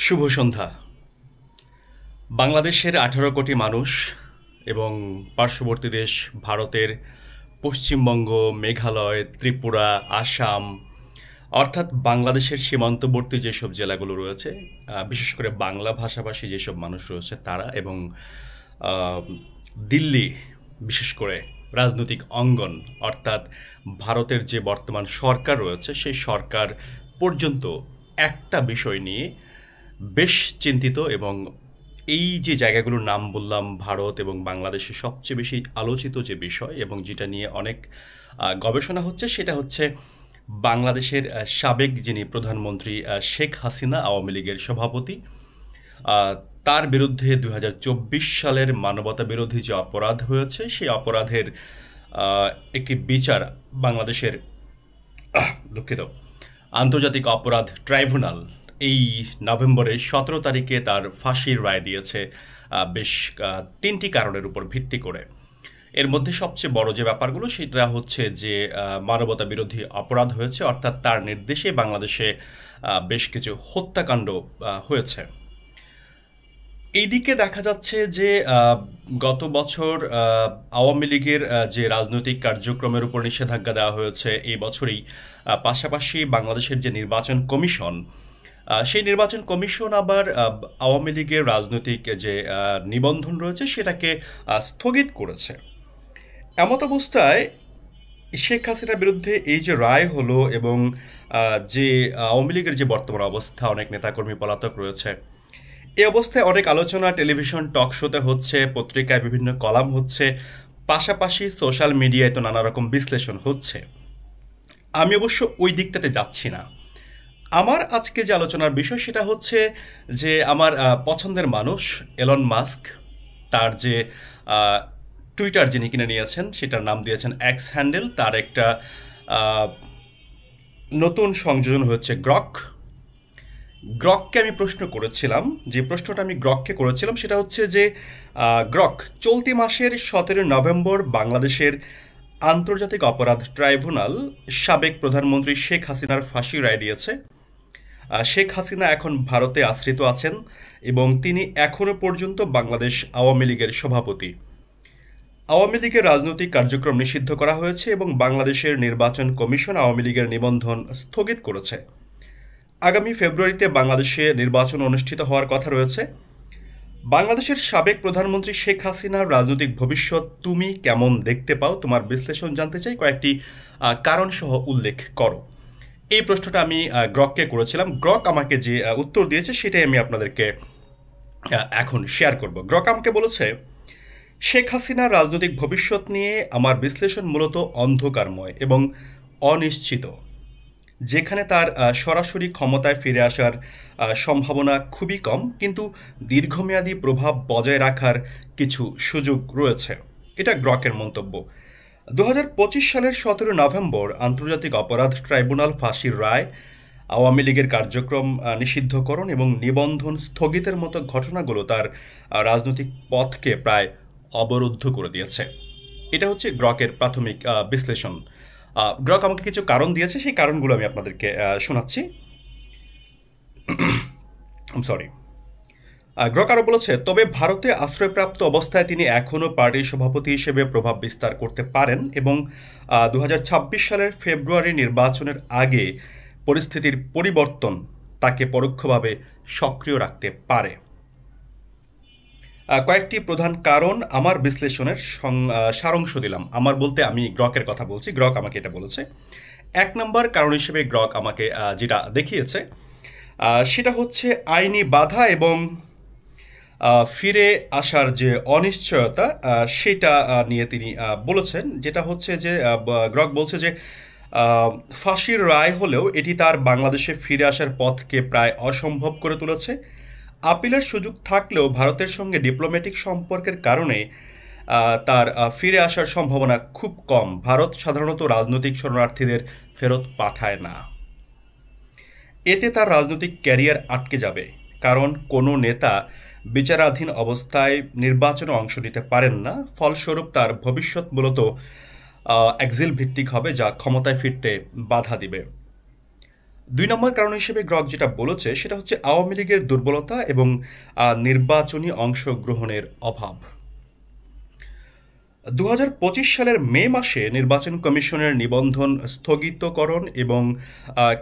শুভ সন্ধ্যা। বাংলাদেশের ১৮ কোটি মানুষ এবং পার্শ্ববর্তী দেশ ভারতের পশ্চিমবঙ্গ, মেঘালয়, ত্রিপুরা, আসাম অর্থাৎ বাংলাদেশের সীমান্তবর্তী যেসব জেলাগুলো রয়েছে, বিশেষ করে বাংলা ভাষাভাষী যেসব মানুষ রয়েছে তারা এবং আহ, দিল্লি বিশেষ করে রাজনৈতিক অঙ্গন অর্থাৎ ভারতের যে বর্তমান সরকার রয়েছে সেই সরকার পর্যন্ত একটা বিষয় নিয়ে বেশ চিন্তিত এবং এই যে জায়গাগুলোর নাম বললাম ভারত এবং বাংলাদেশে সবচেয়ে বেশি আলোচিত যে বিষয় এবং যেটা নিয়ে অনেক গবেষণা হচ্ছে সেটা হচ্ছে বাংলাদেশের সাবেক যিনি প্রধানমন্ত্রী শেখ হাসিনা আওয়ামী লীগের সভাপতি, আহ, তার বিরুদ্ধে ২০২৪ সালের মানবতা বিরোধী যে অপরাধ হয়েছে সেই অপরাধের আহ, একটি বিচার বাংলাদেশের দুঃখিত আন্তর্জাতিক অপরাধ ট্রাইব্যুনাল এই নভেম্বরের ১৭ তারিখে তার ফাঁসির রায় দিয়েছে বেশ ৩টি কারণের উপর ভিত্তি করে। এর মধ্যে সবচেয়ে বড় যে ব্যাপারগুলো সেটা হচ্ছে যে মানবতা বিরোধী অপরাধ হয়েছে অর্থাৎ তার নির্দেশে বাংলাদেশে বেশ কিছু হত্যাকাণ্ড হয়েছে। এইদিকে দেখা যাচ্ছে যে গত বছর আওয়ামী লীগের যে রাজনৈতিক কার্যক্রমের উপর নিষেধাজ্ঞা দেওয়া হয়েছে এই বছরই। পাশাপাশি বাংলাদেশের যে নির্বাচন কমিশন, সেই নির্বাচন কমিশন আবার আওয়ামী লীগের রাজনৈতিক যে নিবন্ধন রয়েছে সেটাকে স্থগিত করেছে। এমত অবস্থায় শেখ হাসিনার বিরুদ্ধে এই যে রায় হলো এবং যে আওয়ামী লীগের যে বর্তমান অবস্থা, অনেক নেতাকর্মী পলাতক রয়েছে, এই অবস্থায় অনেক আলোচনা টেলিভিশন টক শোতে হচ্ছে, পত্রিকায় বিভিন্ন কলাম হচ্ছে, পাশাপাশি সোশ্যাল মিডিয়ায় তো নানা রকম বিশ্লেষণ হচ্ছে। আমি অবশ্য ওই দিকটাতে যাচ্ছি না। আমার আজকে যে আলোচনার বিষয় সেটা হচ্ছে যে আমার পছন্দের মানুষ এলন মাস্ক, তার যে আহ, টুইটার যিনি কিনে নিয়েছেন সেটার নাম দিয়েছেন এক্স হ্যান্ডেল, তার একটা আহ, নতুন সংযোজন হচ্ছে গ্রক। গ্রককে আমি প্রশ্ন করেছিলাম, যে প্রশ্নটা আমি গ্রককে করেছিলাম সেটা হচ্ছে যে গ্রক চলতি মাসের ১৭ নভেম্বর বাংলাদেশের আন্তর্জাতিক অপরাধ ট্রাইব্যুনাল সাবেক প্রধানমন্ত্রী শেখ হাসিনার ফাঁসি রায় দিয়েছে। শেখ হাসিনা এখন ভারতে আশ্রিত আছেন এবং তিনি এখনও পর্যন্ত বাংলাদেশ আওয়ামী লীগের সভাপতি। আওয়ামী লীগের রাজনৈতিক কার্যক্রম নিষিদ্ধ করা হয়েছে এবং বাংলাদেশের নির্বাচন কমিশন আওয়ামী লীগের নিবন্ধন স্থগিত করেছে। আগামী ফেব্রুয়ারিতে বাংলাদেশে নির্বাচন অনুষ্ঠিত হওয়ার কথা রয়েছে। বাংলাদেশের সাবেক প্রধানমন্ত্রী শেখ হাসিনার রাজনৈতিক ভবিষ্যৎ তুমি কেমন দেখতে পাও? তোমার বিশ্লেষণ জানতে চাই, কয়েকটি কারণ সহ উল্লেখ করো। এই প্রশ্নটা আমি গ্রককে করেছিলাম। গ্রক আমাকে যে উত্তর দিয়েছে সেটাই আমি আপনাদেরকে এখন শেয়ার করব। গ্রক আমাকে বলেছে, শেখ হাসিনার রাজনৈতিক ভবিষ্যৎ নিয়ে আমার বিশ্লেষণ মূলত অন্ধকারময় এবং অনিশ্চিত। যেখানে তার সরাসরি ক্ষমতায় ফিরে আসার সম্ভাবনা খুবই কম, কিন্তু দীর্ঘমেয়াদী প্রভাব বজায় রাখার কিছু সুযোগ রয়েছে। এটা গ্রকের মন্তব্য। ২০২৫ সালের ১৭ নভেম্বর আন্তর্জাতিক অপরাধ ট্রাইব্যুনাল ফাঁসির রায়, আওয়ামী লীগের কার্যক্রম নিষিদ্ধকরণ এবং নিবন্ধন স্থগিতের মতো ঘটনাগুলো তার রাজনৈতিক পথকে প্রায় অবরুদ্ধ করে দিয়েছে। এটা হচ্ছে গ্রকের প্রাথমিক বিশ্লেষণ। গ্রক আমাকে কিছু কারণ দিয়েছে, সেই কারণগুলো আমি আপনাদেরকে শোনাচ্ছি। সরি। গ্রক আরও বলেছে, তবে ভারতে আশ্রয়প্রাপ্ত অবস্থায় তিনি এখনও পার্টির সভাপতি হিসেবে প্রভাব বিস্তার করতে পারেন এবং ২০২৬ সালের ফেব্রুয়ারি নির্বাচনের আগে পরিস্থিতির পরিবর্তন তাকে পরোক্ষভাবে সক্রিয় রাখতে পারে। কয়েকটি প্রধান কারণ আমার বিশ্লেষণের সারাংশ দিলাম। আমার বলতে আমি গ্রকের কথা বলছি, গ্রক আমাকে এটা বলেছে। ১ নম্বর কারণ হিসেবে গ্রক আমাকে যেটা দেখিয়েছে সেটা হচ্ছে আইনি বাধা এবং ফিরে আসার যে অনিশ্চয়তা, সেটা নিয়ে তিনি বলেছেন। যেটা হচ্ছে যে গ্রক বলছে যে ফাঁসির রায় হলেও এটি তার বাংলাদেশে ফিরে আসার পথকে প্রায় অসম্ভব করে তুলেছে। আপিলের সুযোগ থাকলেও ভারতের সঙ্গে ডিপ্লোম্যাটিক সম্পর্কের কারণে তার ফিরে আসার সম্ভাবনা খুব কম। ভারত সাধারণত রাজনৈতিক শরণার্থীদের ফেরত পাঠায় না। এতে তার রাজনৈতিক ক্যারিয়ার আটকে যাবে, কারণ কোনো নেতা বিচারাধীন অবস্থায় নির্বাচনে অংশ নিতে পারেন না। ফলস্বরূপ তার ভবিষ্যৎ মূলত এক্সিল ভিত্তিক হবে, যা ক্ষমতায় ফিরতে বাধা দিবে। দুই নম্বর কারণ হিসেবে গ্রক যেটা বলেছে সেটা হচ্ছে আওয়ামী লীগের দুর্বলতা এবং নির্বাচনী অংশগ্রহণের অভাব। ২০২৫ সালের মে মাসে নির্বাচন কমিশনের নিবন্ধন স্থগিতকরণ এবং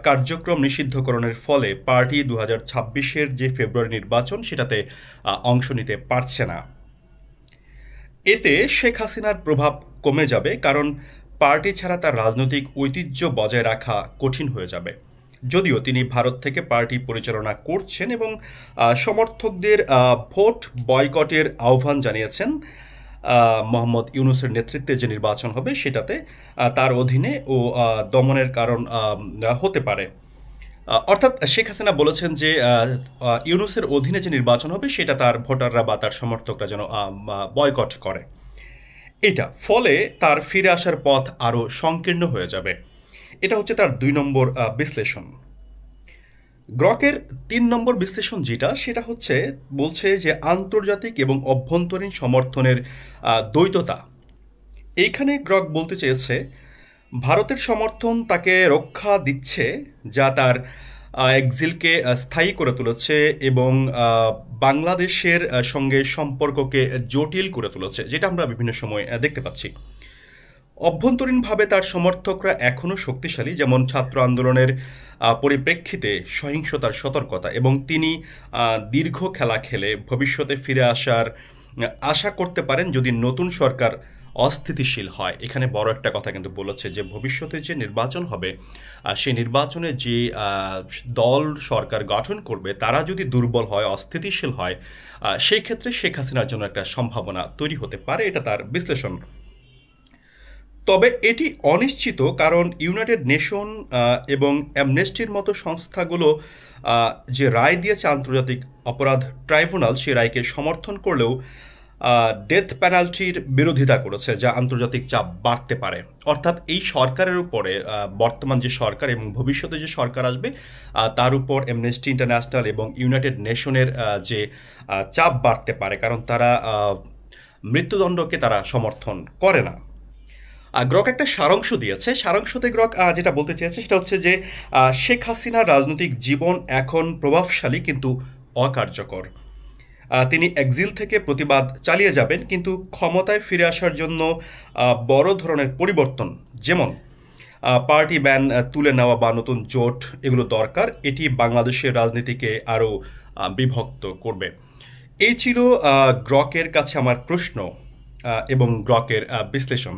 কার্যক্রম নিষিদ্ধকরণের ফলে পার্টি ২০২৬-এর যে ফেব্রুয়ারি নির্বাচন সেটাতে অংশ নিতে পারছে না। এতে শেখ হাসিনার প্রভাব কমে যাবে, কারণ পার্টি ছাড়া তার রাজনৈতিক ঐতিহ্য বজায় রাখা কঠিন হয়ে যাবে। যদিও তিনি ভারত থেকে পার্টি পরিচালনা করছেন এবং সমর্থকদের ভোট বয়কটের আহ্বান জানিয়েছেন, মোহাম্মদ ইউনূসের নেতৃত্বে যে নির্বাচন হবে সেটাতে তার অধীনে ও দমনের কারণ হতে পারে। অর্থাৎ শেখ হাসিনা বলেছেন যে ইউনূসের অধীনে যে নির্বাচন হবে সেটা তার ভোটাররা বা তার সমর্থকরা যেন বয়কট করে। এটা ফলে তার ফিরে আসার পথ আরও সংকীর্ণ হয়ে যাবে। এটা হচ্ছে তার ২ নম্বর বিশ্লেষণ। গ্রকের ৩ নম্বর বিশ্লেষণ যেটা, সেটা হচ্ছে বলছে যে আন্তর্জাতিক এবং অভ্যন্তরীণ সমর্থনের দ্বৈততা। এইখানে গ্রক বলতে চেয়েছে ভারতের সমর্থন তাকে রক্ষা দিচ্ছে, যা তার এক্সিলকে স্থায়ী করে তুলেছে এবং বাংলাদেশের সঙ্গে সম্পর্ককে জটিল করে তুলেছে, যেটা আমরা বিভিন্ন সময় দেখতে পাচ্ছি। অভ্যন্তরীণভাবে তার সমর্থকরা এখনও শক্তিশালী, যেমন ছাত্র আন্দোলনের পরিপ্রেক্ষিতে সহিংসতার সতর্কতা, এবং তিনি দীর্ঘ খেলা খেলে ভবিষ্যতে ফিরে আসার আশা করতে পারেন যদি নতুন সরকার অস্থিতিশীল হয়। এখানে বড় একটা কথা কিন্তু বলেছে যে ভবিষ্যতে যে নির্বাচন হবে সেই নির্বাচনে যে দল সরকার গঠন করবে তারা যদি দুর্বল হয়, অস্থিতিশীল হয়, সেই ক্ষেত্রে শেখ হাসিনার জন্য একটা সম্ভাবনা তৈরি হতে পারে। এটা তার বিশ্লেষণ। তবে এটি অনিশ্চিত, কারণ ইউনাইটেড নেশন এবং অ্যামনেস্টির মতো সংস্থাগুলো যে রায় দিয়েছে আন্তর্জাতিক অপরাধ ট্রাইব্যুনাল, সে রায়কে সমর্থন করলেও ডেথ পেনাল্টির বিরোধিতা করেছে, যা আন্তর্জাতিক চাপ বাড়তে পারে। অর্থাৎ এই সরকারের উপরে, বর্তমান যে সরকার এবং ভবিষ্যতে যে সরকার আসবে তার উপর অ্যামনেস্টি ইন্টারন্যাশনাল এবং ইউনাইটেড নেশনের যে চাপ বাড়তে পারে, কারণ তারা মৃত্যুদণ্ডকে তারা সমর্থন করে না। গ্রক একটা সারাংশ দিয়েছে। সারাংশতে গ্রক যেটা বলতে চেয়েছে সেটা হচ্ছে যে শেখ হাসিনার রাজনৈতিক জীবন এখন প্রভাবশালী কিন্তু অকার্যকর। তিনি এক্সিল থেকে প্রতিবাদ চালিয়ে যাবেন, কিন্তু ক্ষমতায় ফিরে আসার জন্য বড় ধরনের পরিবর্তন, যেমন পার্টি ব্যান তুলে নেওয়া বা নতুন জোট, এগুলো দরকার। এটি বাংলাদেশের রাজনীতিকে আরও বিভক্ত করবে। এই ছিল গ্রকের কাছে আমার প্রশ্ন এবং গ্রকের বিশ্লেষণ।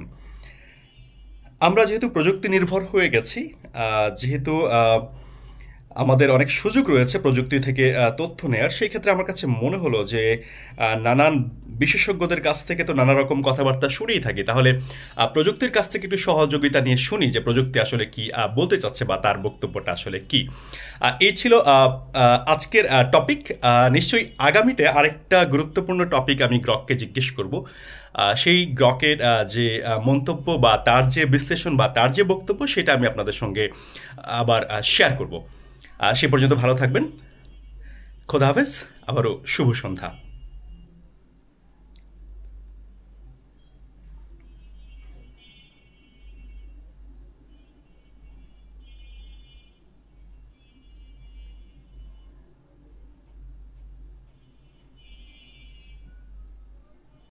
আমরা যেহেতু প্রযুক্তি নির্ভর হয়ে গেছি, যেহেতু আমাদের অনেক সুযোগ রয়েছে প্রযুক্তি থেকে তথ্য নেয়ার, সেই ক্ষেত্রে আমার কাছে মনে হলো যে নানান বিশেষজ্ঞদের কাছ থেকে তো নানা রকম কথাবার্তা শুনেই থাকি, তাহলে প্রযুক্তির কাছ থেকে একটু সহযোগিতা নিয়ে শুনি যে প্রযুক্তি আসলে কি বলতে চাচ্ছে বা তার বক্তব্যটা আসলে কি। এই ছিল আজকের টপিক। নিশ্চয়ই আগামীতে আরেকটা গুরুত্বপূর্ণ টপিক আমি গ্রককে জিজ্ঞেস করব। সেই গ্রকের যে মন্তব্য বা তার যে বিশ্লেষণ বা তার যে বক্তব্য, সেটা আমি আপনাদের সঙ্গে আবার শেয়ার করব। সে পর্যন্ত ভালো থাকবেন। খোদা হাফেজ, আবারও শুভ সন্ধ্যা।